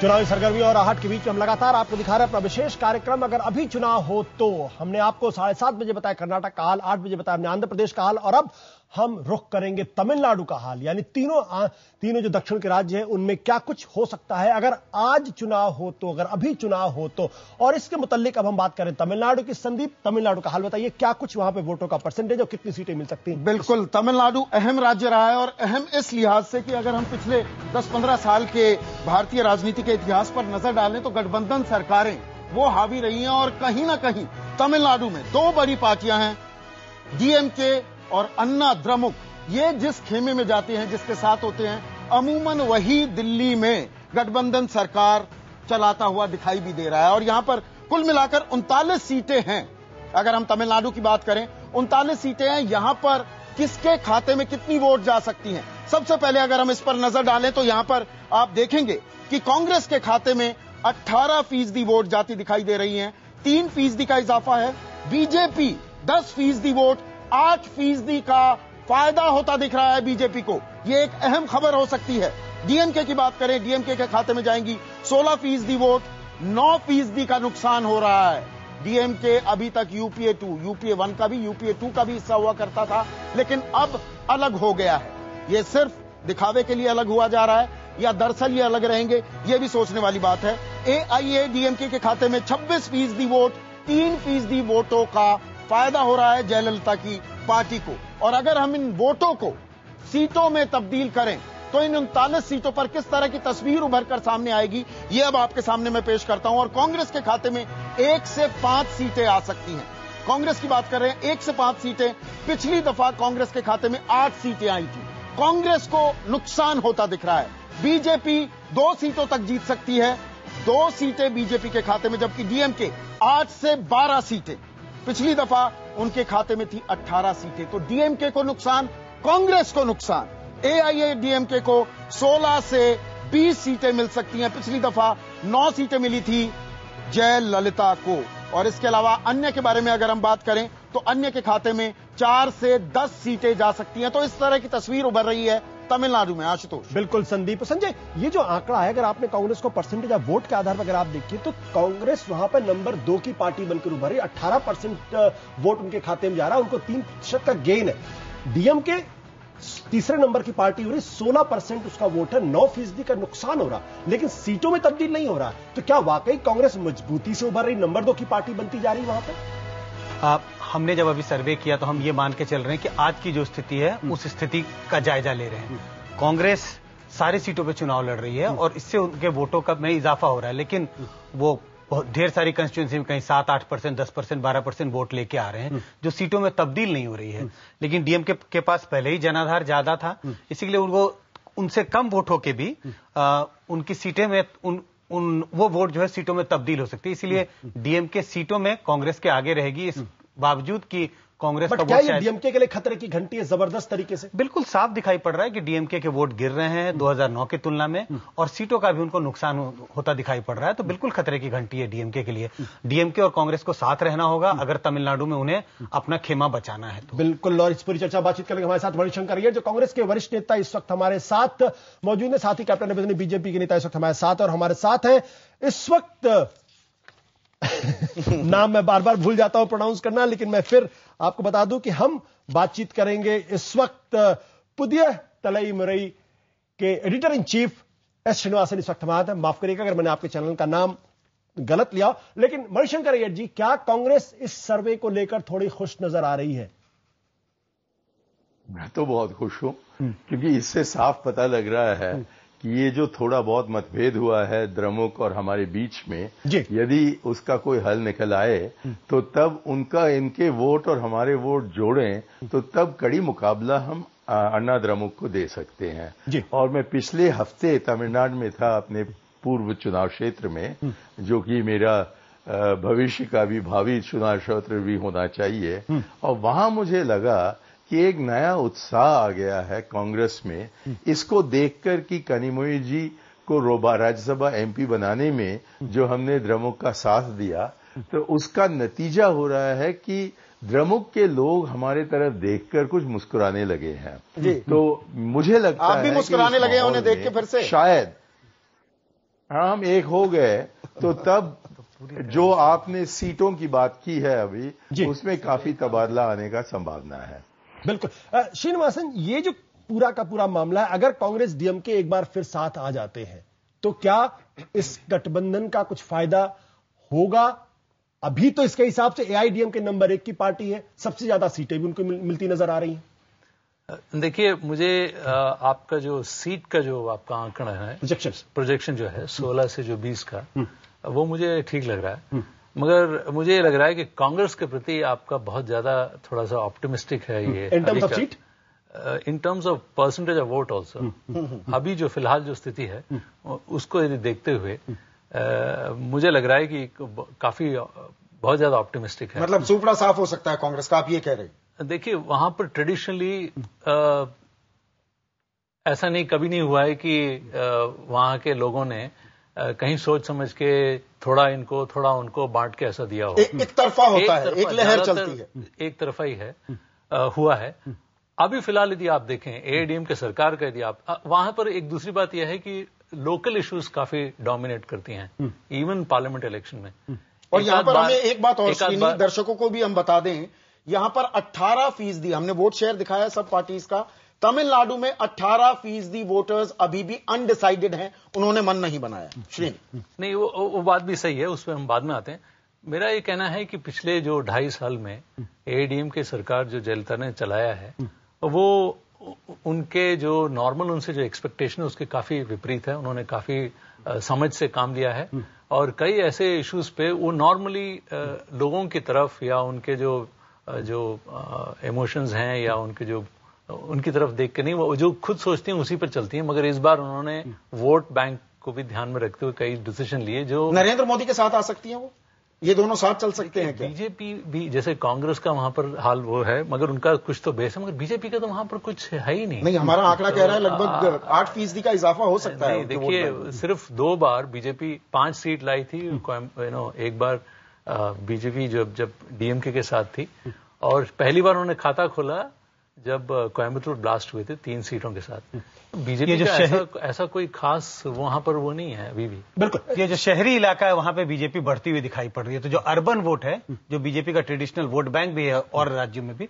चुनावी सरगर्मियों और आहट के बीच हम लगातार आपको दिखा रहे हैं अपना विशेष कार्यक्रम अगर अभी चुनाव हो तो। हमने आपको 7:30 बजे बताया कर्नाटक का हाल, 8 बजे बताया हमने आंध्र प्रदेश का हाल, और अब हम रुख करेंगे तमिलनाडु का हाल। यानी तीनों जो दक्षिण के राज्य हैं उनमें क्या कुछ हो सकता है अगर आज चुनाव हो तो, अगर अभी चुनाव हो तो। और इसके मुतालिक अब हम बात करें तमिलनाडु की। संदीप, तमिलनाडु का हाल बताइए, क्या कुछ वहां पे वोटों का परसेंटेज और कितनी सीटें मिल सकती हैं? बिल्कुल, तमिलनाडु अहम राज्य रहा है, और अहम इस लिहाज से कि अगर हम पिछले 10-15 साल के भारतीय राजनीति के इतिहास पर नजर डालें तो गठबंधन सरकारें वो हावी रही हैं, और कहीं ना कहीं तमिलनाडु में दो बड़ी पार्टियां हैं, डीएमके और अन्ना द्रमुक। ये जिस खेमे में जाते हैं, जिसके साथ होते हैं, अमूमन वही दिल्ली में गठबंधन सरकार चलाता हुआ दिखाई भी दे रहा है। और यहां पर कुल मिलाकर 39 सीटें हैं। अगर हम तमिलनाडु की बात करें, 39 सीटें हैं। यहां पर किसके खाते में कितनी वोट जा सकती हैं? सबसे पहले अगर हम इस पर नजर डालें तो यहां पर आप देखेंगे कि कांग्रेस के खाते में 18% वोट जाती दिखाई दे रही हैं, 3% का इजाफा है। बीजेपी 10% वोट, 8% का फायदा होता दिख रहा है बीजेपी को। यह एक अहम खबर हो सकती है। डीएमके की बात करें, डीएमके के खाते में जाएंगी 16% वोट, 9% का नुकसान हो रहा है। डीएमके अभी तक यूपीए 2, यूपीए 1 का भी, यूपीए 2 का भी हिस्सा हुआ करता था, लेकिन अब अलग हो गया है। यह सिर्फ दिखावे के लिए अलग हुआ जा रहा है या दरअसल ये अलग रहेंगे, यह भी सोचने वाली बात है। एआईएडीएमके के खाते में 26% वोट, 3% वोटों का फायदा हो रहा है जयललिता की पार्टी को। और अगर हम इन वोटों को सीटों में तब्दील करें तो इन 39 सीटों पर किस तरह की तस्वीर उभर कर सामने आएगी, ये अब आपके सामने मैं पेश करता हूं। और कांग्रेस के खाते में 1 से 5 सीटें आ सकती हैं। कांग्रेस की बात कर रहे हैं, 1 से 5 सीटें। पिछली दफा कांग्रेस के खाते में 8 सीटें आई थी। कांग्रेस को नुकसान होता दिख रहा है। बीजेपी 2 सीटों तक जीत सकती है, 2 सीटें बीजेपी के खाते में, जबकि डीएमके 8 से 12 सीटें। पिछली दफा उनके खाते में थी 18 सीटें। तो डीएमके को नुकसान, कांग्रेस को नुकसान। एआईएडीएमके को 16 से 20 सीटें मिल सकती हैं। पिछली दफा 9 सीटें मिली थी जयललिता को। और इसके अलावा अन्य के बारे में अगर हम बात करें तो अन्य के खाते में 4 से 10 सीटें जा सकती हैं। तो इस तरह की तस्वीर उभर रही है तमिलनाडु में। आशुतोष। बिल्कुल संदीप। संजय, ये जो आंकड़ा है, अगर आपने कांग्रेस को परसेंटेज ऑफ वोट के आधार पर अगर आप देखिए तो कांग्रेस वहां पर नंबर 2 की पार्टी बनकर उभर रही। 18% वोट उनके खाते में जा रहा है, उनको 3% का गेन है। डीएमके तीसरे नंबर की पार्टी हो रही, 16% उसका वोट है, 9% का नुकसान हो रहा, लेकिन सीटों में तब्दील नहीं हो रहा। तो क्या वाकई कांग्रेस मजबूती से उभर रही, नंबर 2 की पार्टी बनती जा रही वहां पर? हमने जब अभी सर्वे किया तो हम ये मान के चल रहे हैं कि आज की जो स्थिति है उस स्थिति का जायजा ले रहे हैं। कांग्रेस सारी सीटों पे चुनाव लड़ रही है और इससे उनके वोटों का में इजाफा हो रहा है, लेकिन वो बहुत ढेर सारी कंस्टिट्यूंसी में कहीं 7-8%, 10%, 12% वोट लेके आ रहे हैं, जो सीटों में तब्दील नहीं हो रही है। लेकिन डीएमके के पास पहले ही जनाधार ज्यादा था, इसीलिए उनको उनसे कम वोट होके भी उनकी सीटें में वो वोट जो है सीटों में तब्दील हो सकती है। इसीलिए डीएमके सीटों में कांग्रेस के आगे रहेगी, इस बावजूद कि कांग्रेस का वोट शायद डीएमके के लिए खतरे की घंटी है जबरदस्त तरीके से। बिल्कुल साफ दिखाई पड़ रहा है कि डीएमके के वोट गिर रहे हैं 2009 की तुलना में, और सीटों का भी उनको नुकसान होता दिखाई पड़ रहा है। तो बिल्कुल खतरे की घंटी है डीएमके के लिए। डीएमके और कांग्रेस को साथ रहना होगा अगर तमिलनाडु में उन्हें अपना खेमा बचाना है तो। बिल्कुल। और इस पूरी चर्चा बातचीत करेंगे हमारे साथ मणिशंकर अय्यर, जो कांग्रेस के वरिष्ठ नेता इस वक्त हमारे साथ मौजूद है। साथ ही कैप्टन अभिमन्यु बीजेपी के नेता इस वक्त हमारे साथ, और हमारे साथ है इस वक्त नाम मैं बार बार भूल जाता हूं प्रोनाउंस करना, लेकिन मैं फिर आपको बता दूं कि हम बातचीत करेंगे इस वक्त पुदिय तलई मुरई के editor in chief S Srinivasan इस वक्त हमारे। माफ करिएगा अगर मैंने आपके चैनल का नाम गलत लिया, लेकिन मणिशंकर अय्यर जी, क्या कांग्रेस इस सर्वे को लेकर थोड़ी खुश नजर आ रही है? मैं तो बहुत खुश हूं, क्योंकि इससे साफ पता लग रहा है कि ये जो थोड़ा बहुत मतभेद हुआ है द्रमुक और हमारे बीच में, यदि उसका कोई हल निकल आए तो तब उनका इनके वोट और हमारे वोट जोड़ें तो तब कड़ी मुकाबला हम अन्ना द्रमुक को दे सकते हैं। और मैं पिछले हफ्ते तमिलनाडु में था, अपने पूर्व चुनाव क्षेत्र में, जो कि मेरा भविष्य का भी भावी चुनाव क्षेत्र भी होना चाहिए, और वहां मुझे लगा कि एक नया उत्साह आ गया है कांग्रेस में, इसको देखकर कि कनिमोई जी को राज्यसभा एमपी बनाने में जो हमने द्रमुक का साथ दिया, तो उसका नतीजा हो रहा है कि द्रमुक के लोग हमारे तरफ देखकर कुछ मुस्कुराने लगे हैं। तो मुझे लगता है आप भी मुस्कुराने लगे उन्हें देख के फिर से? शायद हम एक हो गए तो तब जो आपने सीटों की बात की है अभी, उसमें काफी तबादला आने का संभावना है। बिल्कुल। श्रीनिवासन, ये जो पूरा का पूरा मामला है, अगर कांग्रेस डीएमके एक बार फिर साथ आ जाते हैं तो क्या इस गठबंधन का कुछ फायदा होगा? अभी तो इसके हिसाब से एआईडीएमके नंबर 1 की पार्टी है, सबसे ज्यादा सीटें भी उनको मिलती नजर आ रही हैं। देखिए, मुझे आपका जो सीट का जो आपका आंकड़ा है, प्रोजेक्शन जो है 16 से जो 20 का, वो मुझे ठीक लग रहा है। मगर मुझे लग रहा है कि कांग्रेस के प्रति आपका बहुत ज्यादा थोड़ा सा ऑप्टिमिस्टिक है ये in terms of seat, in terms of percentage of vote also. अभी जो फिलहाल जो स्थिति है उसको यदि देखते हुए मुझे लग रहा है कि काफी बहुत ज्यादा ऑप्टिमिस्टिक है। मतलब सुपड़ा साफ हो सकता है कांग्रेस का, आप ये कह रहे हैं? देखिए, वहां पर ट्रेडिशनली ऐसा नहीं कभी नहीं हुआ है कि वहां के लोगों ने कहीं सोच समझ के थोड़ा इनको थोड़ा उनको बांट के ऐसा दिया हो। एक तरफा होता है, एक लहर चलती है, एक तरफा ही है हुआ है। अभी फिलहाल यदि आप देखें एआईडीएम के सरकार का, यदि आप वहां पर एक दूसरी बात यह है कि लोकल इश्यूज काफी डोमिनेट करती हैं इवन पार्लियामेंट इलेक्शन में। और यहां पर हमें एक बात और दर्शकों को भी हम बता दें, यहां पर 18% हमने वोट शेयर दिखाया सब पार्टीज का। तमिलनाडु में 18% वोटर्स अभी भी अनडिसाइडेड हैं, उन्होंने मन नहीं बनाया। नहीं, वो बात भी सही है, उस पर हम बाद में आते हैं। मेरा ये कहना है कि पिछले जो 2.5 साल में एआईडीएम की सरकार जो जयललिता ने चलाया है, वो उनके जो नॉर्मल उनसे जो एक्सपेक्टेशन है उसके काफी विपरीत है। उन्होंने काफी समझ से काम लिया है और कई ऐसे इश्यूज पे वो नॉर्मली लोगों की तरफ या उनके जो इमोशंस हैं या उनकी तरफ देख के नहीं, वो जो खुद सोचती हैं उसी पर चलती हैं। मगर इस बार उन्होंने वोट बैंक को भी ध्यान में रखते हुए कई डिसीजन लिए जो नरेंद्र मोदी के साथ आ सकती हैं। वो ये दोनों साथ चल सकते हैं क्या? बीजेपी भी, जैसे कांग्रेस का वहां पर हाल वो है, मगर उनका कुछ तो बेस है, मगर बीजेपी का तो वहां पर कुछ है ही नहीं। हमारा आंकड़ा कह रहा है लगभग 8% का इजाफा हो सकता है। देखिए, सिर्फ 2 बार बीजेपी 5 सीट लाई थी। एक बार बीजेपी जब डीएमके के साथ थी, और पहली बार उन्होंने खाता खोला जब कोयम्बटूर ब्लास्ट हुए थे 3 सीटों के साथ। बीजेपी का ऐसा कोई खास वहां पर वो नहीं है अभी भी। बिल्कुल, ये जो शहरी इलाका है वहां पे बीजेपी बढ़ती हुई दिखाई पड़ रही है। तो जो अर्बन वोट है, जो बीजेपी का ट्रेडिशनल वोट बैंक भी है और राज्यों में भी,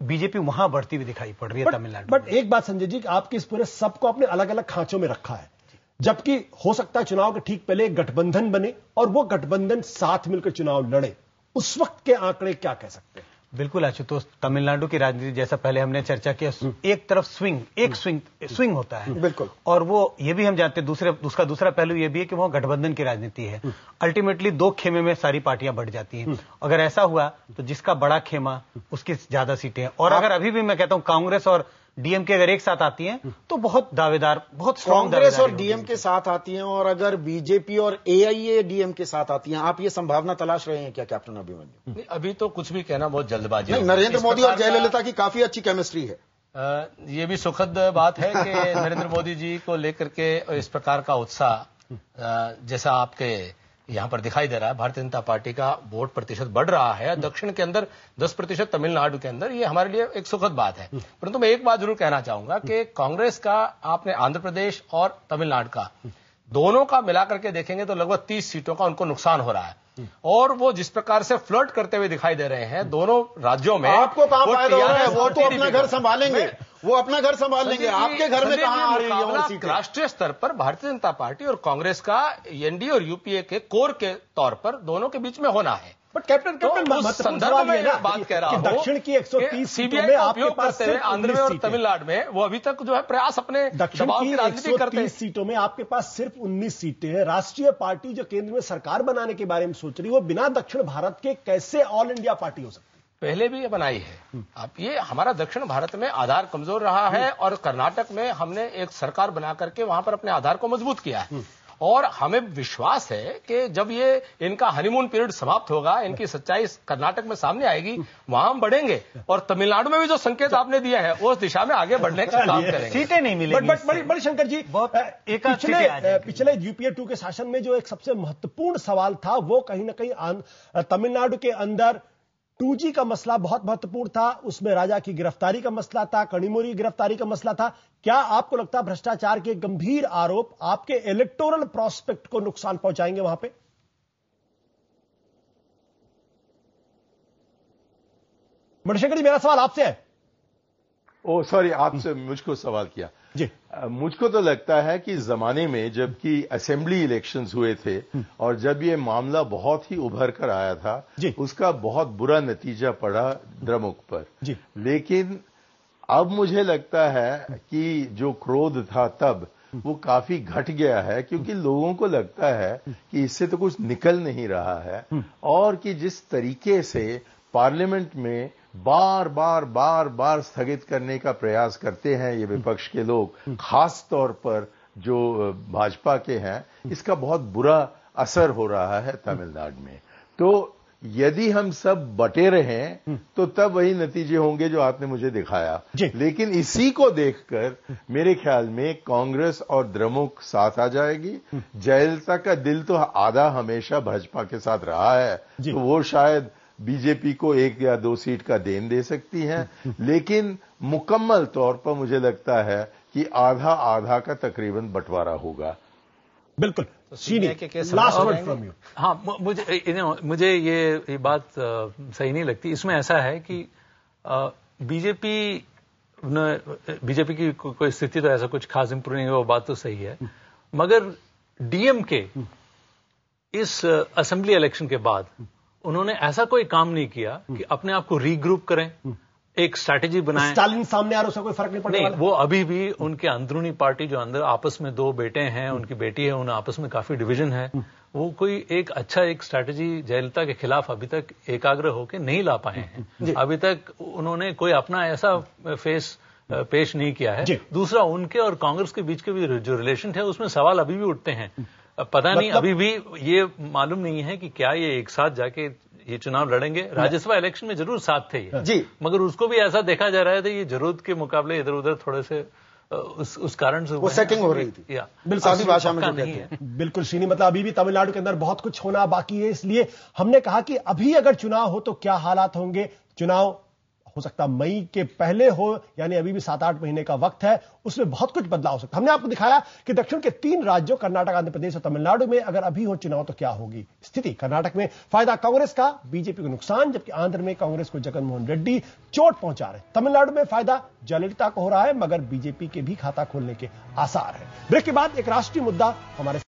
बीजेपी वहां बढ़ती हुई दिखाई पड़ रही है तमिलनाडु। बट एक बात संजय जी, आपके इस पूरे सबको अपने अलग अलग खांचों में रखा है, जबकि हो सकता है चुनाव के ठीक पहले एक गठबंधन बने और वो गठबंधन साथ मिलकर चुनाव लड़े। उस वक्त के आंकड़े क्या कह सकते हैं? बिल्कुल आशुतोष, तमिलनाडु की राजनीति जैसा पहले हमने चर्चा किया, एक तरफ स्विंग होता है। बिल्कुल। और वो ये भी हम जानते हैं, उसका दूसरा पहलू ये भी है कि वो गठबंधन की राजनीति है। अल्टीमेटली 2 खेमे में सारी पार्टियां बढ़ जाती हैं। अगर ऐसा हुआ तो जिसका बड़ा खेमा उसकी ज्यादा सीटें हैं। और अगर अभी भी मैं कहता हूं कांग्रेस और डीएमके अगर एक साथ आती हैं तो बहुत दावेदार, बहुत स्ट्रांग कांग्रेस और डीएमके साथ आती हैं, और अगर बीजेपी और एआईएडीएम के साथ आती हैं, आप ये संभावना तलाश रहे हैं क्या कैप्टन अभिमन्यु? अभी तो कुछ भी कहना बहुत जल्दबाजी नहीं, नरेंद्र मोदी और जयललिता की काफी अच्छी केमिस्ट्री है। ये भी सुखद बात है कि नरेंद्र मोदी जी को लेकर के इस प्रकार का उत्साह जैसा आपके यहां पर दिखाई दे रहा है। भारतीय जनता पार्टी का वोट प्रतिशत बढ़ रहा है दक्षिण के अंदर 10%, तमिलनाडु के अंदर, ये हमारे लिए एक सुखद बात है। परंतु मैं एक बात जरूर कहना चाहूंगा कि कांग्रेस का आपने आंध्र प्रदेश और तमिलनाडु का दोनों का मिलाकर के देखेंगे तो लगभग 30 सीटों का उनको नुकसान हो रहा है। और वो जिस प्रकार से फ्लर्ट करते हुए दिखाई दे रहे हैं दोनों राज्यों में, आपको कहां फायदा हो रहा है? वो तो अपना घर संभालेंगे, वो अपना घर संभाल लेंगे। आपके घर में कहां आ रही है? राष्ट्रीय स्तर पर भारतीय जनता पार्टी और कांग्रेस का एनडीए और यूपीए के कोर के तौर पर दोनों के बीच में होना है। बट कैप्टन संदर्भ में बात कह रहा हूं, दक्षिण की 130 सीबीआई का उपयोग करते हुए आंध्र में और तमिलनाडु में वो अभी तक जो है प्रयास अपने दबाव की राजनीति करते हैं। 130 सीटों में आपके पास सिर्फ 19 सीटें हैं। राष्ट्रीय पार्टी जो केंद्र में सरकार बनाने के बारे में सोच रही है, वो बिना दक्षिण भारत के कैसे ऑल इंडिया पार्टी हो सकती है? पहले भी ये बनाई है। अब ये हमारा दक्षिण भारत में आधार कमजोर रहा है और कर्नाटक में हमने एक सरकार बना करके वहां पर अपने आधार को मजबूत किया है। और हमें विश्वास है कि जब ये इनका हनीमून पीरियड समाप्त होगा, इनकी सच्चाई कर्नाटक में सामने आएगी, वहां हम बढ़ेंगे। और तमिलनाडु में भी जो संकेत आपने दिया है उस दिशा में आगे बढ़ने का काम करेंगे। सीटें नहीं मिलेंगी। बड़ी शंकर जी, पिछले यूपीए 2 के शासन में जो एक सबसे महत्वपूर्ण सवाल था वो कहीं ना कहीं तमिलनाडु के अंदर 2G का मसला बहुत महत्वपूर्ण था, उसमें राजा की गिरफ्तारी का मसला था, कनिमोरी की गिरफ्तारी का मसला था। क्या आपको लगता है भ्रष्टाचार के गंभीर आरोप आपके इलेक्टोरल प्रोस्पेक्ट को नुकसान पहुंचाएंगे वहां पे? मणिशंकर जी, मेरा सवाल आपसे है। ओ सॉरी, आपसे मुझको सवाल किया जी। मुझको तो लगता है कि जमाने में जबकि असेंबली इलेक्शंस हुए थे और जब ये मामला बहुत ही उभर कर आया था, उसका बहुत बुरा नतीजा पड़ा द्रमुक पर। जी। लेकिन अब मुझे लगता है कि जो क्रोध था तब वो काफी घट गया है, क्योंकि लोगों को लगता है कि इससे तो कुछ निकल नहीं रहा है और कि जिस तरीके से पार्लियामेंट में बार बार स्थगित करने का प्रयास करते हैं ये विपक्ष के लोग, खास तौर पर जो भाजपा के हैं, इसका बहुत बुरा असर हो रहा है तमिलनाडु में। तो यदि हम सब बटे रहें तो तब वही नतीजे होंगे जो आपने मुझे दिखाया। लेकिन इसी को देखकर मेरे ख्याल में कांग्रेस और द्रमुक साथ आ जाएगी। जयललिता का दिल तो आधा हमेशा भाजपा के साथ रहा है, तो वो शायद बीजेपी को 1 या 2 सीट का देन दे सकती हैं, लेकिन मुकम्मल तौर पर मुझे लगता है कि आधा आधा का तकरीबन बंटवारा होगा। बिल्कुल। Last word from you. हाँ, मुझे ये बात सही नहीं लगती। इसमें ऐसा है कि बीजेपी की कोई स्थिति तो ऐसा कुछ खास इंप्रूव नहीं हुआ, वो बात तो सही है, मगर डीएमके इस असेंबली इलेक्शन के बाद उन्होंने ऐसा कोई काम नहीं किया कि अपने आप को रीग्रुप करें, एक स्ट्रैटेजी बनाएं। स्टालिन सामने आ रहा, उसका कोई फर्क नहीं पड़ने वाला। वो अभी भी उनके अंदरूनी पार्टी जो अंदर आपस में 2 बेटे हैं, उनकी बेटी है, उन्हें आपस में काफी डिवीजन है। वो कोई एक स्ट्रैटेजी जयललिता के खिलाफ अभी तक एकाग्र होकर नहीं ला पाए हैं। अभी तक उन्होंने कोई अपना ऐसा फेस पेश नहीं किया है। दूसरा, उनके और कांग्रेस के बीच के भी जो रिलेशन थे उसमें सवाल अभी भी उठते हैं। पता नहीं, अभी भी ये मालूम नहीं है कि क्या ये एक साथ जाके ये चुनाव लड़ेंगे। राज्यसभा इलेक्शन में जरूर साथ थे ये, जी, मगर उसको भी ऐसा देखा जा रहा था ये जरूरत के मुकाबले इधर उधर थोड़े से उस कारण से वो सेटिंग हो रही थी। बिल्कुल भाषा में नहीं है। बिल्कुल श्रीनी, मतलब अभी भी तमिलनाडु के अंदर बहुत कुछ होना बाकी है, इसलिए हमने कहा कि अभी अगर चुनाव हो तो क्या हालात होंगे। चुनाव हो सकता मई के पहले हो, यानी अभी भी 7-8 महीने का वक्त है, उसमें बहुत कुछ बदलाव हो सकता। हमने आपको दिखाया कि दक्षिण के 3 राज्यों कर्नाटक, आंध्र प्रदेश और तमिलनाडु में अगर अभी हो चुनाव तो क्या होगी स्थिति। कर्नाटक में फायदा कांग्रेस का, बीजेपी को नुकसान, जबकि आंध्र में कांग्रेस को जगनमोहन रेड्डी चोट पहुंचा रहे। तमिलनाडु में फायदा जयललिता को हो रहा है, मगर बीजेपी के भी खाता खोलने के आसार है। ब्रेक के बाद एक राष्ट्रीय मुद्दा हमारे